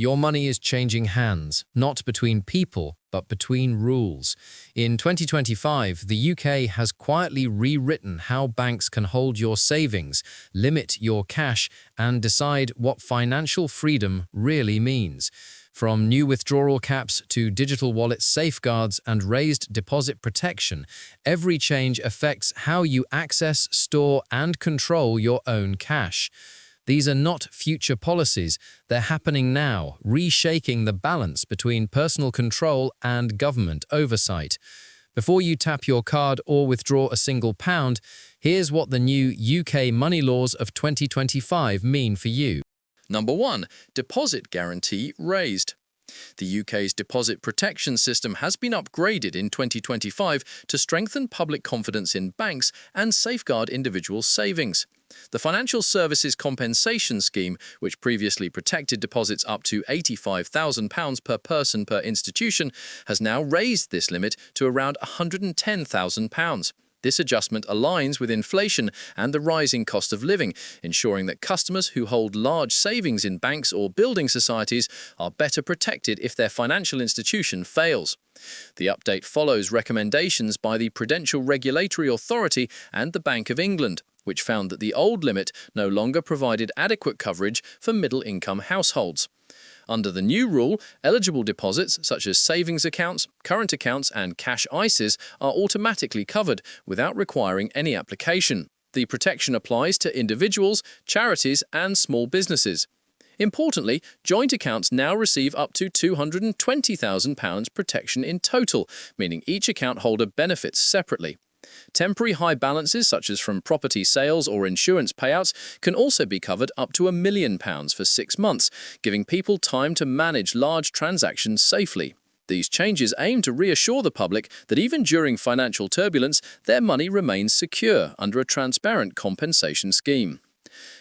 Your money is changing hands, not between people, but between rules. In 2025, the UK has quietly rewritten how banks can hold your savings, limit your cash, and decide what financial freedom really means. From new withdrawal caps to digital wallet safeguards and raised deposit protection, every change affects how you access, store, and control your own cash. These are not future policies, they're happening now, reshaping the balance between personal control and government oversight. Before you tap your card or withdraw a single pound, here's what the new UK money laws of 2025 mean for you. Number 1. Deposit guarantee raised. The UK's deposit protection system has been upgraded in 2025 to strengthen public confidence in banks and safeguard individual savings. The Financial Services Compensation Scheme, which previously protected deposits up to £85,000 per person per institution, has now raised this limit to around £110,000. This adjustment aligns with inflation and the rising cost of living, ensuring that customers who hold large savings in banks or building societies are better protected if their financial institution fails. The update follows recommendations by the Prudential Regulatory Authority and the Bank of England, which found that the old limit no longer provided adequate coverage for middle-income households. Under the new rule, eligible deposits such as savings accounts, current accounts and cash ISAs are automatically covered without requiring any application. The protection applies to individuals, charities and small businesses. Importantly, joint accounts now receive up to £220,000 protection in total, meaning each account holder benefits separately. Temporary high balances, such as from property sales or insurance payouts, can also be covered up to £1 million for 6 months, giving people time to manage large transactions safely. These changes aim to reassure the public that even during financial turbulence, their money remains secure under a transparent compensation scheme.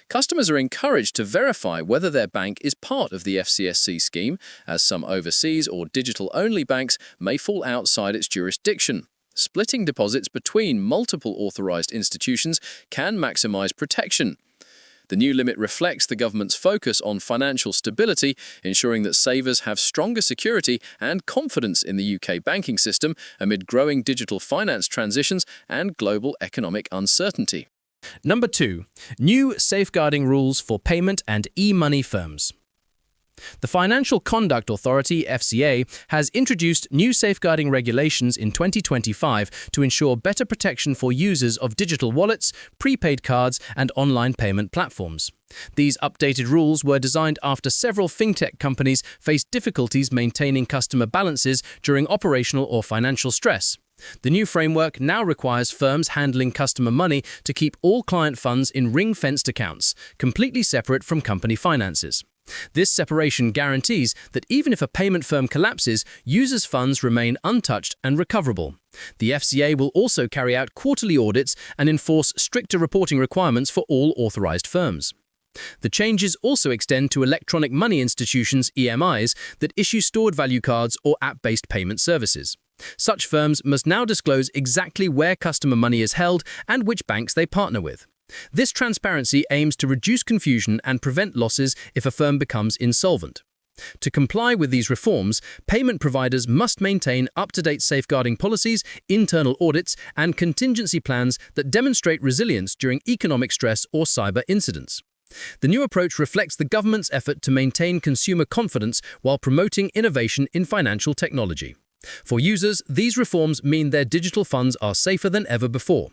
Customers are encouraged to verify whether their bank is part of the FCSC scheme, as some overseas or digital-only banks may fall outside its jurisdiction. Splitting deposits between multiple authorized institutions can maximize protection. The new limit reflects the government's focus on financial stability, ensuring that savers have stronger security and confidence in the UK banking system amid growing digital finance transitions and global economic uncertainty. Number 2. New safeguarding rules for payment and e-money firms. The Financial Conduct Authority, FCA, has introduced new safeguarding regulations in 2025 to ensure better protection for users of digital wallets, prepaid cards, and online payment platforms. These updated rules were designed after several fintech companies faced difficulties maintaining customer balances during operational or financial stress. The new framework now requires firms handling customer money to keep all client funds in ring-fenced accounts, completely separate from company finances. This separation guarantees that even if a payment firm collapses, users' funds remain untouched and recoverable. The FCA will also carry out quarterly audits and enforce stricter reporting requirements for all authorized firms. The changes also extend to electronic money institutions, EMIs, that issue stored value cards or app-based payment services. Such firms must now disclose exactly where customer money is held and which banks they partner with. This transparency aims to reduce confusion and prevent losses if a firm becomes insolvent. To comply with these reforms, payment providers must maintain up-to-date safeguarding policies, internal audits, and contingency plans that demonstrate resilience during economic stress or cyber incidents. The new approach reflects the government's effort to maintain consumer confidence while promoting innovation in financial technology. For users, these reforms mean their digital funds are safer than ever before.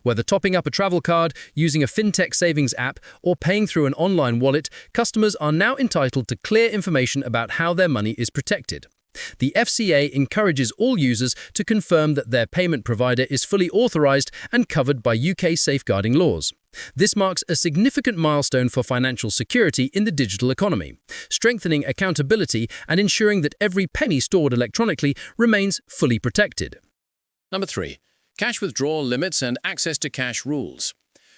Whether topping up a travel card, using a fintech savings app, or paying through an online wallet, customers are now entitled to clear information about how their money is protected. The FCA encourages all users to confirm that their payment provider is fully authorized and covered by UK safeguarding laws. This marks a significant milestone for financial security in the digital economy, strengthening accountability and ensuring that every penny stored electronically remains fully protected. Number 3. Cash withdrawal limits and access to cash rules.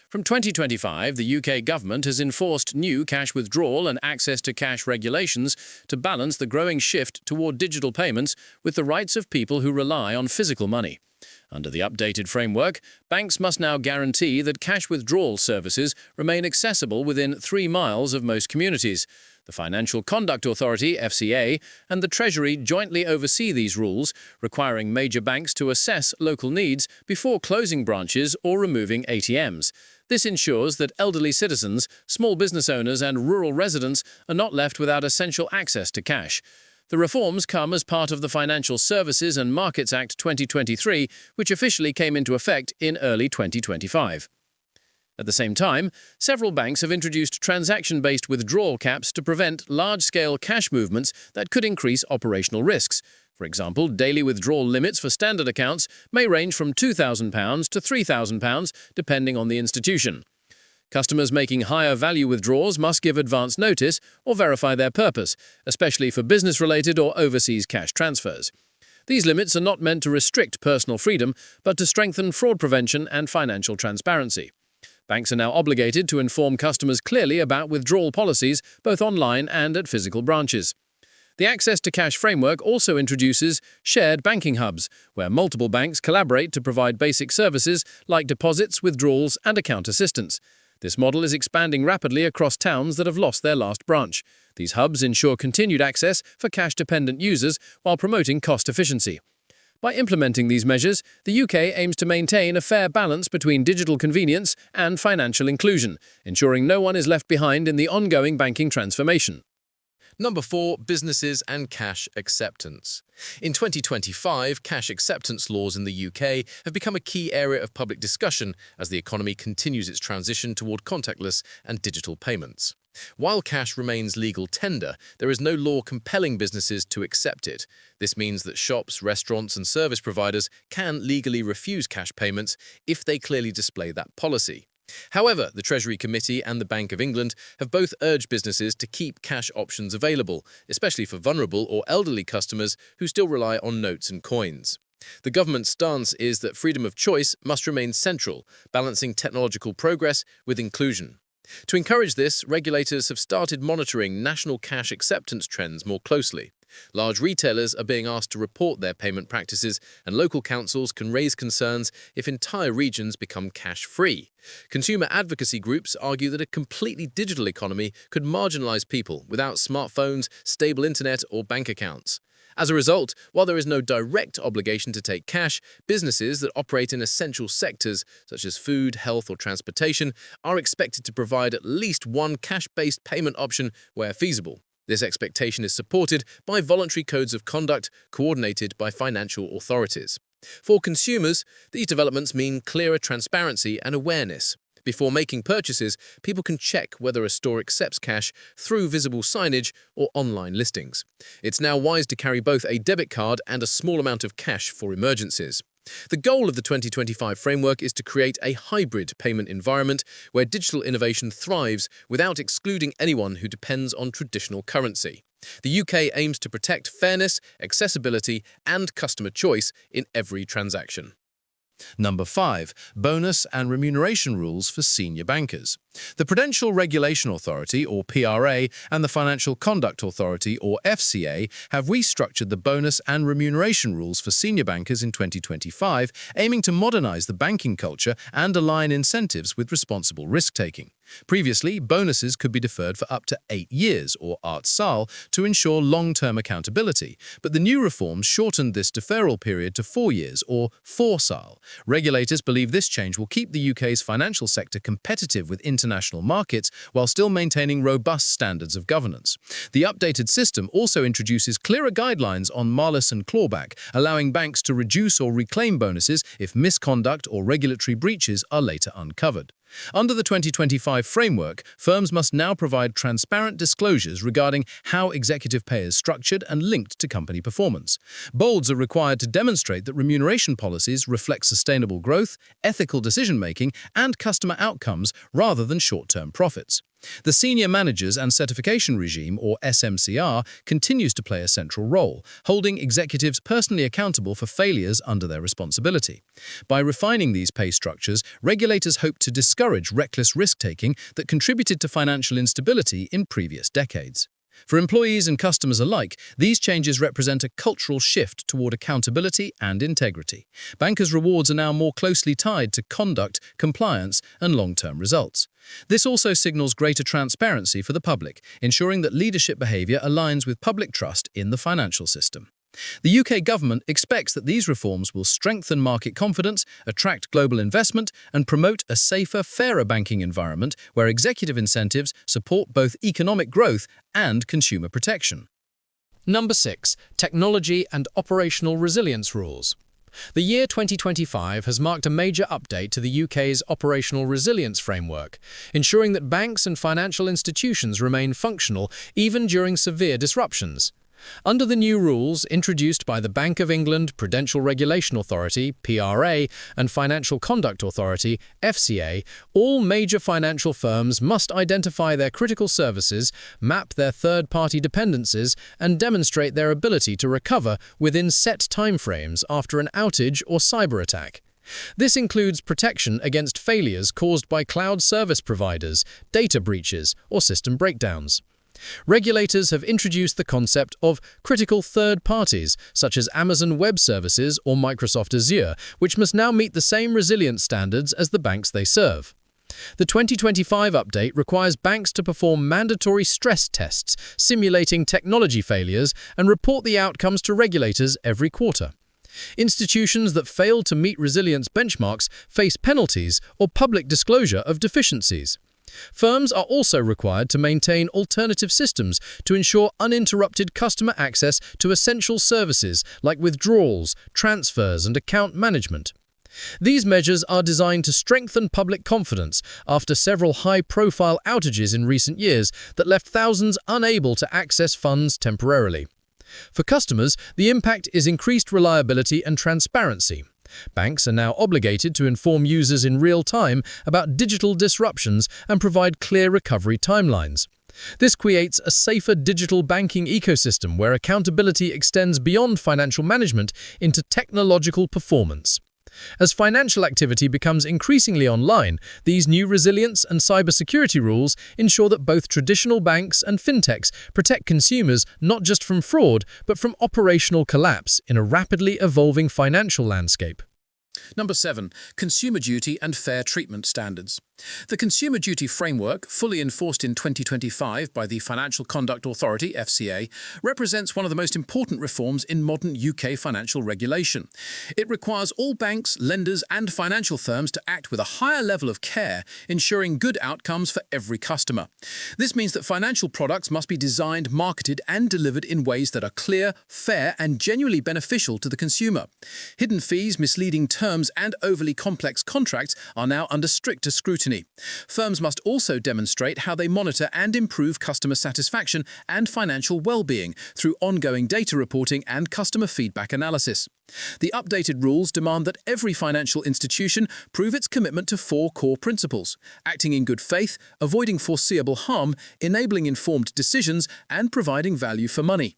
From 2025, the UK government has enforced new cash withdrawal and access to cash regulations to balance the growing shift toward digital payments with the rights of people who rely on physical money. Under the updated framework, banks must now guarantee that cash withdrawal services remain accessible within 3 miles of most communities. The Financial Conduct Authority, FCA, and the Treasury jointly oversee these rules, requiring major banks to assess local needs before closing branches or removing ATMs. This ensures that elderly citizens, small business owners, and rural residents are not left without essential access to cash. The reforms come as part of the Financial Services and Markets Act 2023, which officially came into effect in early 2025. At the same time, several banks have introduced transaction-based withdrawal caps to prevent large-scale cash movements that could increase operational risks. For example, daily withdrawal limits for standard accounts may range from £2,000 to £3,000, depending on the institution. Customers making higher value withdrawals must give advance notice or verify their purpose, especially for business-related or overseas cash transfers. These limits are not meant to restrict personal freedom, but to strengthen fraud prevention and financial transparency. Banks are now obligated to inform customers clearly about withdrawal policies, both online and at physical branches. The Access to Cash framework also introduces shared banking hubs, where multiple banks collaborate to provide basic services like deposits, withdrawals, and account assistance. This model is expanding rapidly across towns that have lost their last branch. These hubs ensure continued access for cash-dependent users while promoting cost efficiency. By implementing these measures, the UK aims to maintain a fair balance between digital convenience and financial inclusion, ensuring no one is left behind in the ongoing banking transformation. Number 4. Businesses and cash acceptance. In 2025, cash acceptance laws in the UK have become a key area of public discussion as the economy continues its transition toward contactless and digital payments. While cash remains legal tender, there is no law compelling businesses to accept it. This means that shops, restaurants, and service providers can legally refuse cash payments if they clearly display that policy. However, the Treasury Committee and the Bank of England have both urged businesses to keep cash options available, especially for vulnerable or elderly customers who still rely on notes and coins. The government's stance is that freedom of choice must remain central, balancing technological progress with inclusion. To encourage this, regulators have started monitoring national cash acceptance trends more closely. Large retailers are being asked to report their payment practices, and local councils can raise concerns if entire regions become cash-free. Consumer advocacy groups argue that a completely digital economy could marginalize people without smartphones, stable internet, or bank accounts. As a result, while there is no direct obligation to take cash, businesses that operate in essential sectors, such as food, health, or transportation, are expected to provide at least one cash-based payment option where feasible. This expectation is supported by voluntary codes of conduct coordinated by financial authorities. For consumers, these developments mean clearer transparency and awareness. Before making purchases, people can check whether a store accepts cash through visible signage or online listings. It's now wise to carry both a debit card and a small amount of cash for emergencies. The goal of the 2025 framework is to create a hybrid payment environment where digital innovation thrives without excluding anyone who depends on traditional currency. The UK aims to protect fairness, accessibility, and customer choice in every transaction. Number 5. Bonus and remuneration rules for senior bankers. The Prudential Regulation Authority, or PRA, and the Financial Conduct Authority, or FCA, have restructured the bonus and remuneration rules for senior bankers in 2025, aiming to modernize the banking culture and align incentives with responsible risk-taking. Previously, bonuses could be deferred for up to 8 years, or artsal, to ensure long-term accountability, but the new reforms shortened this deferral period to 4 years, or forsal. Regulators believe this change will keep the UK's financial sector competitive with international markets while still maintaining robust standards of governance. The updated system also introduces clearer guidelines on malus and clawback, allowing banks to reduce or reclaim bonuses if misconduct or regulatory breaches are later uncovered. Under the 2025 framework, firms must now provide transparent disclosures regarding how executive pay is structured and linked to company performance. Boards are required to demonstrate that remuneration policies reflect sustainable growth, ethical decision-making, and customer outcomes rather than short-term profits. The Senior Managers and Certification Regime, or SMCR, continues to play a central role, holding executives personally accountable for failures under their responsibility. By refining these pay structures, regulators hope to discourage reckless risk-taking that contributed to financial instability in previous decades. For employees and customers alike, these changes represent a cultural shift toward accountability and integrity. Bankers' rewards are now more closely tied to conduct, compliance, and long-term results. This also signals greater transparency for the public, ensuring that leadership behavior aligns with public trust in the financial system. The UK government expects that these reforms will strengthen market confidence, attract global investment, and promote a safer, fairer banking environment where executive incentives support both economic growth and consumer protection. Number 6. Technology and operational resilience rules. The year 2025 has marked a major update to the UK's operational resilience framework, ensuring that banks and financial institutions remain functional even during severe disruptions. Under the new rules introduced by the Bank of England Prudential Regulation Authority (PRA) and Financial Conduct Authority (FCA), all major financial firms must identify their critical services, map their third-party dependencies, and demonstrate their ability to recover within set timeframes after an outage or cyber attack. This includes protection against failures caused by cloud service providers, data breaches, or system breakdowns. Regulators have introduced the concept of critical third parties, such as Amazon Web Services or Microsoft Azure, which must now meet the same resilience standards as the banks they serve. The 2025 update requires banks to perform mandatory stress tests, simulating technology failures, and report the outcomes to regulators every quarter. Institutions that fail to meet resilience benchmarks face penalties or public disclosure of deficiencies. Firms are also required to maintain alternative systems to ensure uninterrupted customer access to essential services like withdrawals, transfers, and account management. These measures are designed to strengthen public confidence after several high-profile outages in recent years that left thousands unable to access funds temporarily. For customers, the impact is increased reliability and transparency. Banks are now obligated to inform users in real time about digital disruptions and provide clear recovery timelines. This creates a safer digital banking ecosystem where accountability extends beyond financial management into technological performance. As financial activity becomes increasingly online, these new resilience and cybersecurity rules ensure that both traditional banks and fintechs protect consumers not just from fraud, but from operational collapse in a rapidly evolving financial landscape. Number 7. Consumer duty and fair treatment standards. The Consumer Duty Framework, fully enforced in 2025 by the Financial Conduct Authority (FCA), represents one of the most important reforms in modern UK financial regulation. It requires all banks, lenders and financial firms to act with a higher level of care, ensuring good outcomes for every customer. This means that financial products must be designed, marketed and delivered in ways that are clear, fair and genuinely beneficial to the consumer. Hidden fees, misleading terms and overly complex contracts are now under stricter scrutiny. Firms must also demonstrate how they monitor and improve customer satisfaction and financial well-being through ongoing data reporting and customer feedback analysis. The updated rules demand that every financial institution prove its commitment to 4 core principles: acting in good faith, avoiding foreseeable harm, enabling informed decisions, and providing value for money.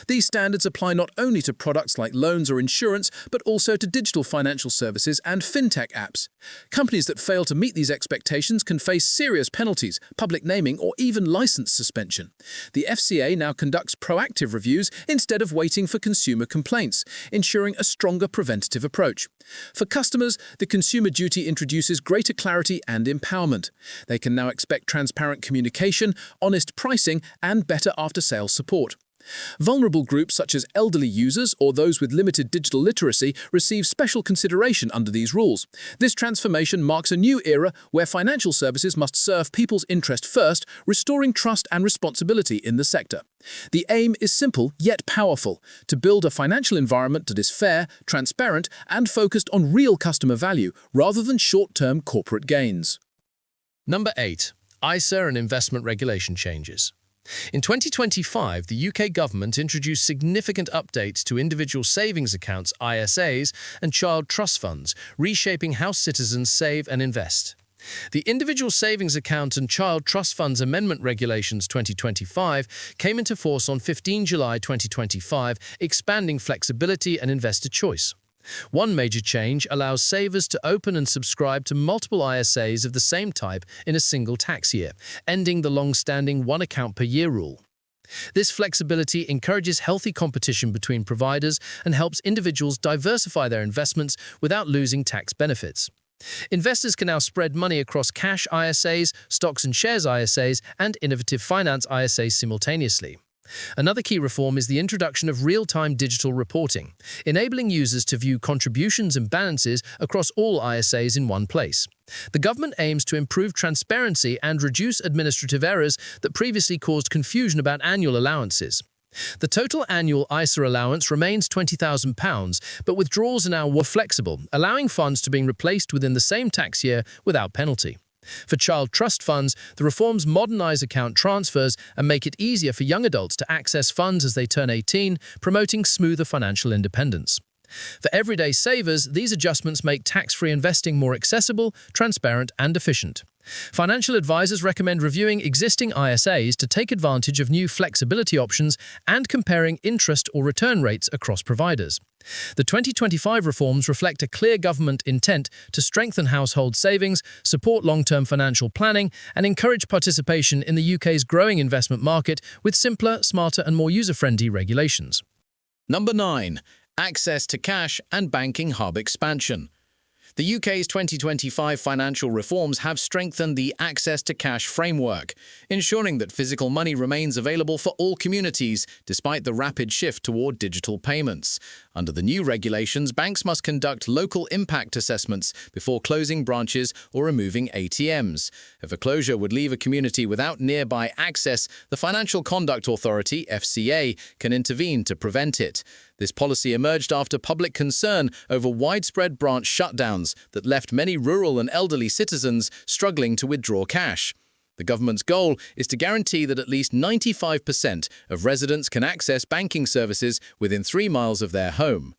These standards apply not only to products like loans or insurance, but also to digital financial services and fintech apps. Companies that fail to meet these expectations can face serious penalties, public naming, or even license suspension. The FCA now conducts proactive reviews instead of waiting for consumer complaints, ensuring a stronger preventative approach. For customers, the Consumer Duty introduces greater clarity and empowerment. They can now expect transparent communication, honest pricing, and better after-sales support. Vulnerable groups such as elderly users or those with limited digital literacy receive special consideration under these rules. This transformation marks a new era where financial services must serve people's interest first, restoring trust and responsibility in the sector. The aim is simple yet powerful: to build a financial environment that is fair, transparent, and focused on real customer value rather than short-term corporate gains. Number 8. ISA and investment regulation changes. In 2025, the UK government introduced significant updates to individual savings accounts (ISAs) and child trust funds, reshaping how citizens save and invest. The Individual Savings Account and Child Trust Funds Amendment Regulations 2025 came into force on 15 July 2025, expanding flexibility and investor choice. One major change allows savers to open and subscribe to multiple ISAs of the same type in a single tax year, ending the long-standing one account per year rule. This flexibility encourages healthy competition between providers and helps individuals diversify their investments without losing tax benefits. Investors can now spread money across cash ISAs, stocks and shares ISAs, and innovative finance ISAs simultaneously. Another key reform is the introduction of real-time digital reporting, enabling users to view contributions and balances across all ISAs in one place. The government aims to improve transparency and reduce administrative errors that previously caused confusion about annual allowances. The total annual ISA allowance remains £20,000, but withdrawals are now more flexible, allowing funds to be replaced within the same tax year without penalty. For child trust funds, the reforms modernize account transfers and make it easier for young adults to access funds as they turn 18, promoting smoother financial independence. For everyday savers, these adjustments make tax-free investing more accessible, transparent, and efficient. Financial advisors recommend reviewing existing ISAs to take advantage of new flexibility options and comparing interest or return rates across providers. The 2025 reforms reflect a clear government intent to strengthen household savings, support long-term financial planning, and encourage participation in the UK's growing investment market with simpler, smarter, and more user-friendly regulations. Number 9. Access to cash and banking hub expansion. The UK's 2025 financial reforms have strengthened the access to cash framework, ensuring that physical money remains available for all communities despite the rapid shift toward digital payments. Under the new regulations, banks must conduct local impact assessments before closing branches or removing ATMs. If a closure would leave a community without nearby access, the Financial Conduct Authority (FCA) can intervene to prevent it. This policy emerged after public concern over widespread branch shutdowns that left many rural and elderly citizens struggling to withdraw cash. The government's goal is to guarantee that at least 95% of residents can access banking services within 3 miles of their home.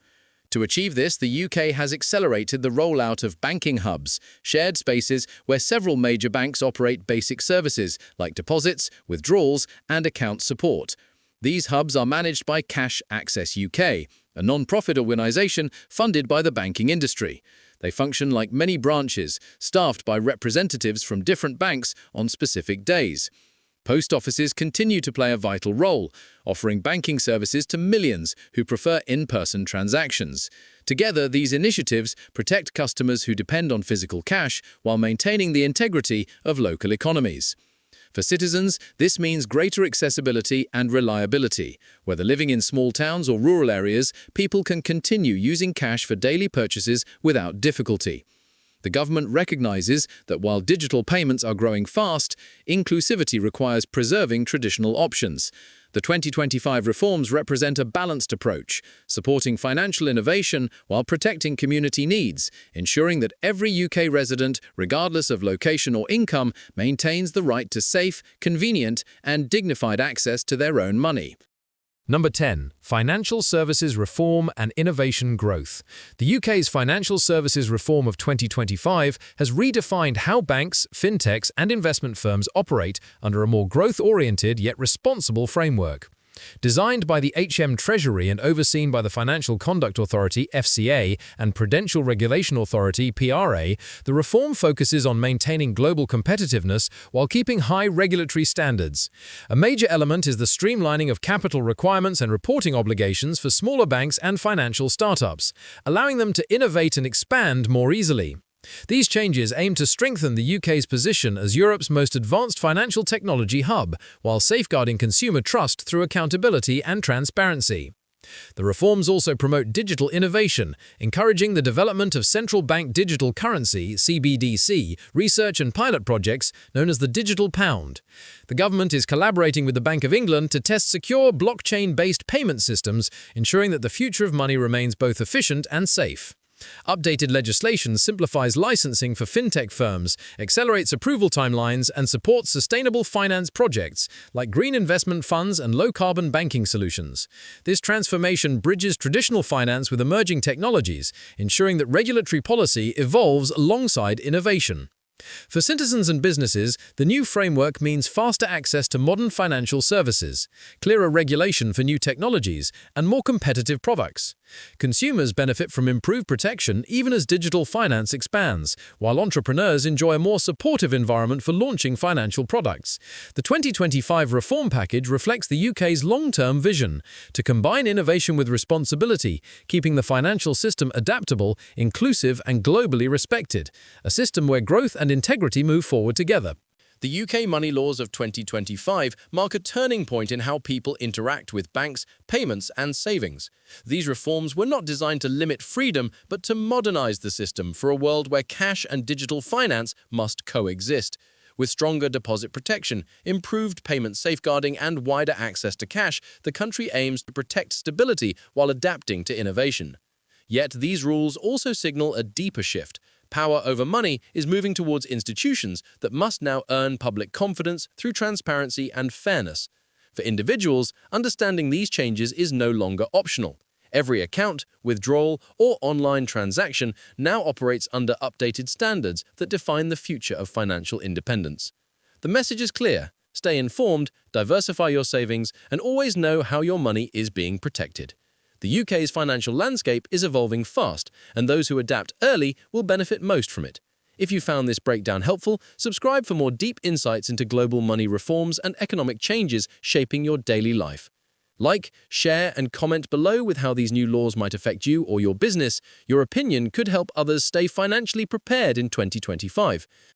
To achieve this, the UK has accelerated the rollout of banking hubs, shared spaces where several major banks operate basic services like deposits, withdrawals, and account support. These hubs are managed by Cash Access UK, a non-profit organisation funded by the banking industry. They function like many branches, staffed by representatives from different banks on specific days. Post offices continue to play a vital role, offering banking services to millions who prefer in-person transactions. Together, these initiatives protect customers who depend on physical cash while maintaining the integrity of local economies. For citizens, this means greater accessibility and reliability. Whether living in small towns or rural areas, people can continue using cash for daily purchases without difficulty. The government recognizes that while digital payments are growing fast, inclusivity requires preserving traditional options. The 2025 reforms represent a balanced approach, supporting financial innovation while protecting community needs, ensuring that every UK resident, regardless of location or income, maintains the right to safe, convenient, and dignified access to their own money. Number 10. Financial Services Reform and Innovation Growth. The UK's Financial Services Reform of 2025 has redefined how banks, fintechs, and investment firms operate under a more growth-oriented yet responsible framework. Designed by the Treasury and overseen by the Financial Conduct Authority (FCA) and Prudential Regulation Authority (PRA), the reform focuses on maintaining global competitiveness while keeping high regulatory standards. A major element is the streamlining of capital requirements and reporting obligations for smaller banks and financial startups, allowing them to innovate and expand more easily. These changes aim to strengthen the UK's position as Europe's most advanced financial technology hub, while safeguarding consumer trust through accountability and transparency. The reforms also promote digital innovation, encouraging the development of central bank digital currency (CBDC) research and pilot projects known as the Digital Pound. The government is collaborating with the Bank of England to test secure blockchain-based payment systems, ensuring that the future of money remains both efficient and safe. Updated legislation simplifies licensing for fintech firms, accelerates approval timelines, and supports sustainable finance projects like green investment funds and low-carbon banking solutions. This transformation bridges traditional finance with emerging technologies, ensuring that regulatory policy evolves alongside innovation. For citizens and businesses, the new framework means faster access to modern financial services, clearer regulation for new technologies, and more competitive products. Consumers benefit from improved protection even as digital finance expands, while entrepreneurs enjoy a more supportive environment for launching financial products. The 2025 reform package reflects the UK's long-term vision to combine innovation with responsibility, keeping the financial system adaptable, inclusive and globally respected, a system where growth and integrity move forward together. The UK money laws of 2025 mark a turning point in how people interact with banks, payments and savings. These reforms were not designed to limit freedom, but to modernize the system for a world where cash and digital finance must coexist. With stronger deposit protection, improved payment safeguarding and wider access to cash, the country aims to protect stability while adapting to innovation. Yet these rules also signal a deeper shift. Power over money is moving towards institutions that must now earn public confidence through transparency and fairness. For individuals, understanding these changes is no longer optional. Every account, withdrawal, or online transaction now operates under updated standards that define the future of financial independence. The message is clear: stay informed, diversify your savings, and always know how your money is being protected. The UK's financial landscape is evolving fast, and those who adapt early will benefit most from it. If you found this breakdown helpful, subscribe for more deep insights into global money reforms and economic changes shaping your daily life. Like, share, and comment below with how these new laws might affect you or your business. Your opinion could help others stay financially prepared in 2025.